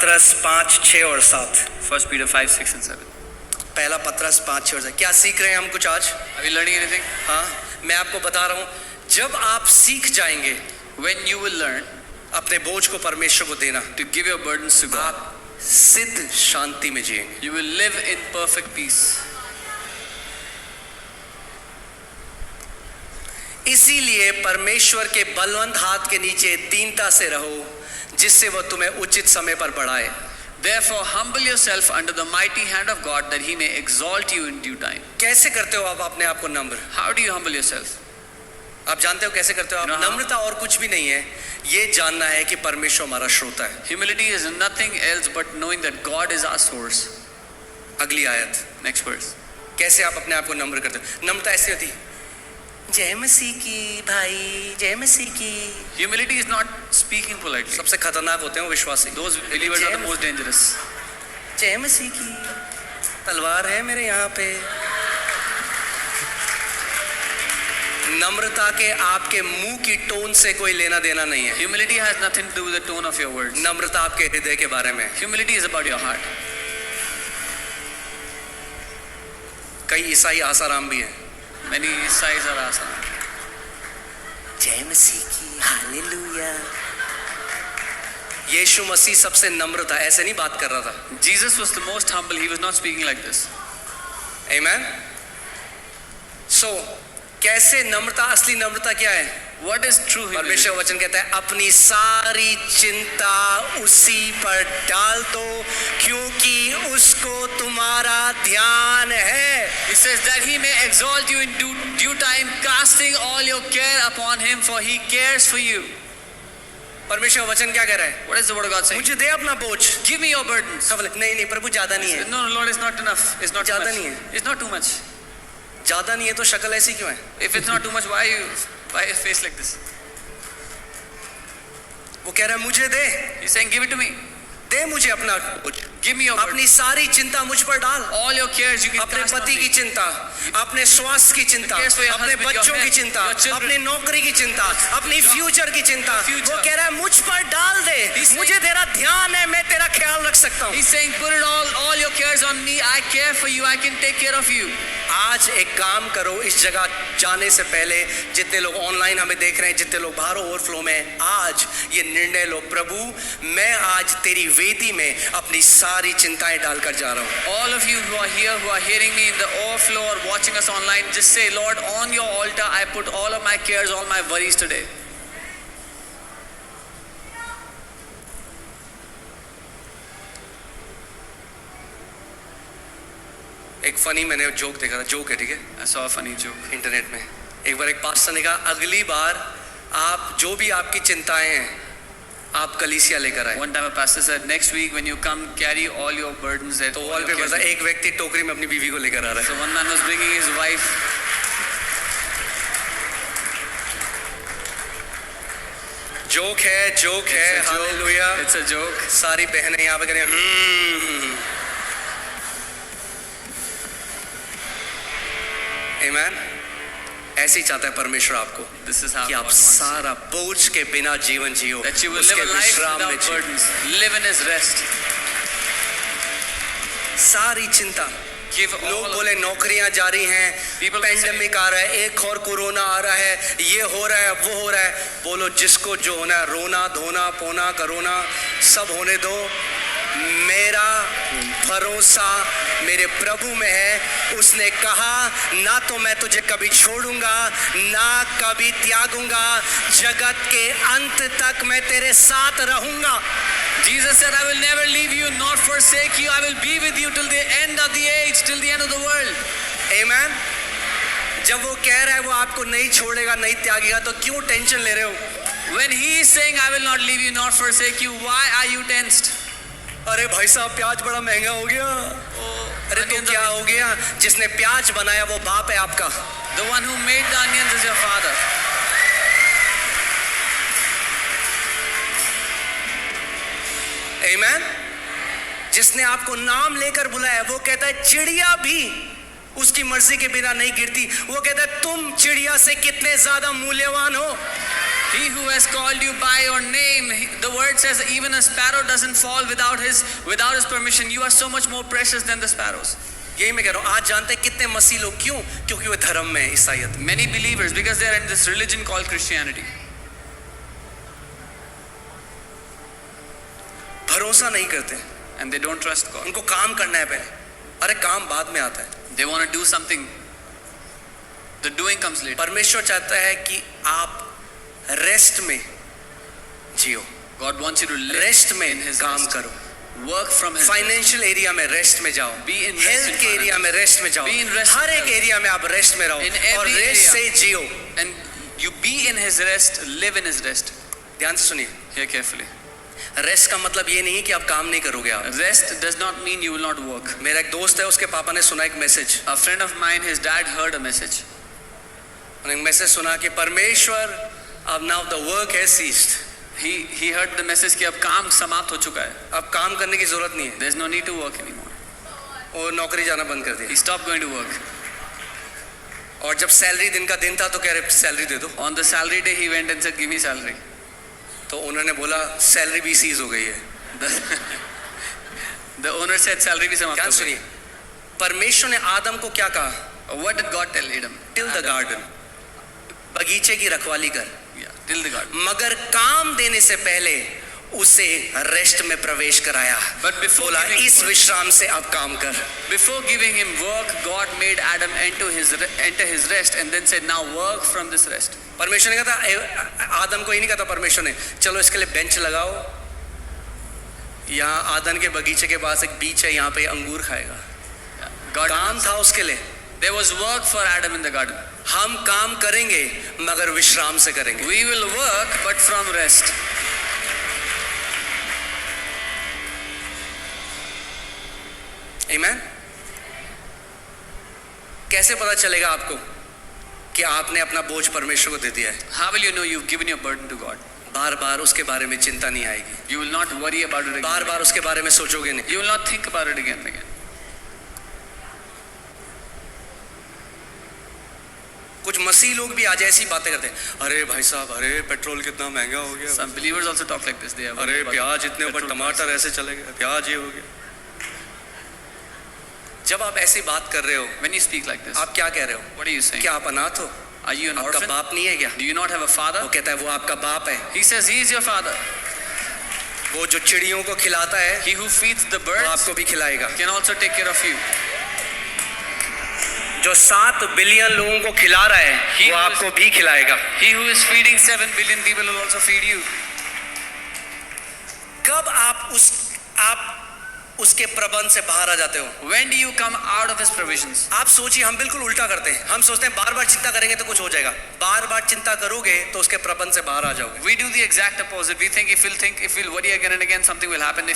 पत्रस 5, 6 और 7। 1 Peter 5, 6 and 7. पहला पत्रस 5, 6 और 7। क्या सीख रहे हैं हम कुछ आज? Are we learning anything? हाँ, मैं आपको बता रहा हूँ, जब आप सीख जाएंगे When you will learn अपने बोझ को परमेश्वर को देना, to give your burdens to God, आप सिद्ध शांति में जिएंगे। you will live in perfect peace. इसीलिए परमेश्वर के बलवंत हाथ के नीचे दीनता से रहो, जिससे वह तुम्हें उचित समय पर बढ़ाए। Therefore, humble yourself under the mighty hand of God, that He may exalt you in due time. कैसे करते हो आप अपने आप को नम्र? How do you humble yourself? आप जानते हो कैसे करते हो आप? No, नम्रता और कुछ भी नहीं है, ये जानना है कि परमेश्वर हमारा श्रोता है। Humility is nothing else but knowing that God is our source. अगली आयत, Next verse. कैसे आप अपने आप को नम्र करते हो? नम्रता ऐसी होती, जय मसीह की भाई, जय मसीह की। Humility is not speaking politely. सबसे खतरनाक होते हैं वो विश्वासी। Those believers are the most dangerous. जय मसीह की, तलवार है मेरे यहाँ पे। नम्रता के आपके मुंह की टोन से कोई लेना देना नहीं है। Humility has nothing to do with the tone of your words. नम्रता आपके हृदय के बारे में। Humility is about your heart. कई ईसाई आसाराम भी हैं। Many sides are awesome. जय मसीह की, हालेलुया। यीशु मसीह सबसे नम्र था, ऐसे नहीं बात कर रहा था। Jesus was the most humble. He was not speaking like this. Amen. So, कैसे नम्रता, असली नम्रता क्या है? What is true humility? परमेश्वर वचन कहता है, अपनी सारी चिंता उसी पर डाल दो, क्योंकि उसको तुम्हारा ध्यान है। It says that He may exalt you in due time, casting all your care upon Him, for He cares for you. परमेश्वर वचन क्या कह रहा है? What is the word of God saying? मुझे दे अपना बोझ। Give me your burdens. नहीं नहीं प्रभु, ज्यादा नहीं है। No, Lord, it's not enough. It's not too ज़्यादा much. नहीं है। It's not too much. ज्यादा नहीं है तो शक्ल ऐसी क्यों है? If it's not too much, why your face like this? वो कह रहा है मुझे दे, He's saying, give it to me. दे मुझे अपना बोझ। Give me your burden. अपनी सारी चिंता मुझ पर डाल। All your cares you can अपने cast on पति की me. चिंता, अपने स्वास्थ्य की चिंता, cares for your अपने husband, your बच्चों की health, चिंता, your children. अपनी नौकरी की चिंता, अपनी फ्यूचर की चिंता, future. वो कह रहा है मुझ पर डाल दे। He's मुझे तेरा ध्यान है, मैं तेरा ख्याल रख सकता हूँ। He's saying, put it all your cares on me. I care for you. I can take care of you. आज एक काम करो, इस जगह जाने से पहले जितने लोग ऑनलाइन हमें देख रहे हैं, जितने लोग बाहर ओवरफ्लो में, आज ये निर्णय लो, प्रभु मैं आज तेरी वेदी में अपनी सारी चिंताएं डालकर जा रहा हूँ। All of you who are here, who are hearing me in the overflow or watching us online, just say, Lord, on your altar, I put all of my cares, all my worries today. एक funny मैंने joke देखा था, joke है ठीक है, I saw a funny joke. Internet में। एक बार एक पास्टर ने कहा, अगली बार आप जो भी आपकी चिंताएं हैं आप कलीसिया लेकर आए। One time a pastor said, next week when you come, carry all your burdens there. तो वॉल पे पता, एक व्यक्ति टोकरी में अपनी बीवी को लेकर आ रहा So है। one man was bringing his wife. Joke है, हालेलुया। It's a joke. सारी बहनें यहाँ पे करें आमीन। ऐसे ही चाहता है परमेश्वर आपको This is how कि God आप wants you. सारा बोझ के बिना जीवन जियो, That you will उसके live a life विश्राम में without Jio. burdens. Live in His rest. सारी चिंता। Give all लोग of बोले नौकरियां जारी हैं, People will say- पेंडेमिक आ रहा है, एक और कोरोना आ रहा है, ये हो रहा है, वो हो रहा है। बोलो जिसको जो होना है, रोना धोना पोना करोना सब होने दो। मेरा भरोसा मेरे प्रभु में है। उसने कहा ना तो मैं तुझे कभी छोड़ूंगा ना कभी त्यागूंगा, जगत के अंत तक मैं तेरे साथ रहूंगा। Jesus said, I will never leave you nor forsake you. I will be with you till the end of the age, till the end of the world. आमीन। जब वो कह रहा है वो आपको नहीं छोड़ेगा नहीं त्यागेगा, तो क्यों टेंशन ले रहे हो? When He is saying, I will not leave you nor forsake you, why are you tensed? अरे भाई साहब प्याज बड़ा महंगा हो गया। Oh, अरे तो onions क्या are- हो गया? जिसने प्याज बनाया वो बाप है आपका। The one who made the onions is your father. आमीन। जिसने आपको नाम लेकर बुलाया वो कहता है चिड़िया भी उसकी मर्जी के बिना नहीं गिरती। वो कहता है तुम चिड़िया से कितने ज्यादा मूल्यवान हो। He who has called you by your name, the word says even a sparrow doesn't fall without his permission. You are so much more precious than the sparrows. यही मैं कह रहा हूँ, आज जानते हैं कितने मसीह लोग क्यों? क्योंकि वे धर्म में हैं, ईसाईयत में। Many believers, because they are in this religion called Christianity. भरोसा नहीं करते, And they don't trust God. उनको काम करना है पहले। अरे काम बाद में आता है। They want to do something. The doing comes later. परमेश्वर चाहता है कि आप रेस्ट में जियो, God wants you to live rest में in His काम rest. करो, Work from His rest. Financial area में रेस्ट में जाओ, Be in rest health in के एरिया में रेस्ट में जाओ, Be in rest her in एक health. एरिया में आप रेस्ट में रहो In और every रेस्ट area. से जियो। And you be in His rest, live in His rest. ध्यान से सुनिए, Hear carefully. रेस्ट का मतलब ये नहीं है कि आप काम नहीं करोगे आप। Rest does not mean you will not work. मेरा एक दोस्त है, उसके पापा ने सुना एक message, A friend of mine, his dad heard a message. उन्होंने एक मैसेज सुना कि परमेश्वर अब now the work has ceased, He heard the message कि अब काम समाप्त हो चुका है. अब काम करने की जरूरत नहीं है। There's no need to work anymore. वो नौकरी जाना बंद कर दिया He stopped going to work. और जब सैलरी दिन का दिन था तो कह रहे सैलरी दे दो, On the salary day, he went and said, "Give me salary." तो उन्होंने बोला सैलरी भी सीज हो गई है। The owner said, "Salary भी समाप्त ध्यान हो गई." सुनिए, परमेश्वर ने आदम को क्या कहा? What did God tell Adam? Till the garden, बगीचे की रखवाली कर, Yeah, till the garden. मगर काम देने से पहले उसे रेस्ट में प्रवेश कराया। But before बोला giving इस work- विश्राम से अब काम कर। Before giving him work, God made Adam enter his rest, and then said, "Now work from this rest." परमेश्वर ने कहा था, आदम को ही नहीं कहा था परमेश्वर ने, चलो इसके लिए बेंच लगाओ, यहाँ आदन के बगीचे के पास एक बीच है, यहाँ पे अंगूर खाएगा। God, काम था उसके लिए। there was work for Adam in the garden. हम काम करेंगे मगर विश्राम से करेंगे। We will work, but from rest. आमीन। कैसे पता चलेगा आपको कि आपने अपना बोझ परमेश्वर को दे दिया है? How will you know you've given your burden to God? बार बार उसके बारे में चिंता नहीं आएगी, You will not worry about it again. बार बार उसके बारे में सोचोगे नहीं। You will not think about it again and again. कुछ मसीह लोग भी आज ऐसी बातें करते हैं, अरे भाई साहब, अरे पेट्रोल कितना महंगा हो गया, Some believers also talk like this. They are अरे worried about प्याज इतने ऊपर, petrol टमाटर prices. ऐसे चले गए, प्याज ये हो गया। जब आप ऐसी बात कर रहे हो, When you speak like this, आप क्या कह रहे हो? what are you saying? क्या आप अनाथ हो? Are you an आपका orphan? बाप नहीं है क्या? Do you not have a father? वो कहता है वो आपका बाप है, He says he is your father. वो जो चिड़ियों को खिलाता है He who feeds the वो birds आपको भी खिलाएगा, can also take care of you. जो 7 बिलियन लोगों को खिला रहा है He वो who आपको भी खिलाएगा। He who is feeding 7 billion people will also feed you. कब आप उसके प्रबंध से बाहर आ जाते हो? When do you come out of his provisions? आप सोचिए, हम बिल्कुल उल्टा करते हैं। हम सोचते हैं बार बार चिंता करेंगे तो कुछ हो जाएगा, बार बार चिंता करोगे तो उसके प्रबंध से बाहर आ जाओगे। We do the exact opposite. We think if we'll worry again and again, something will happen. If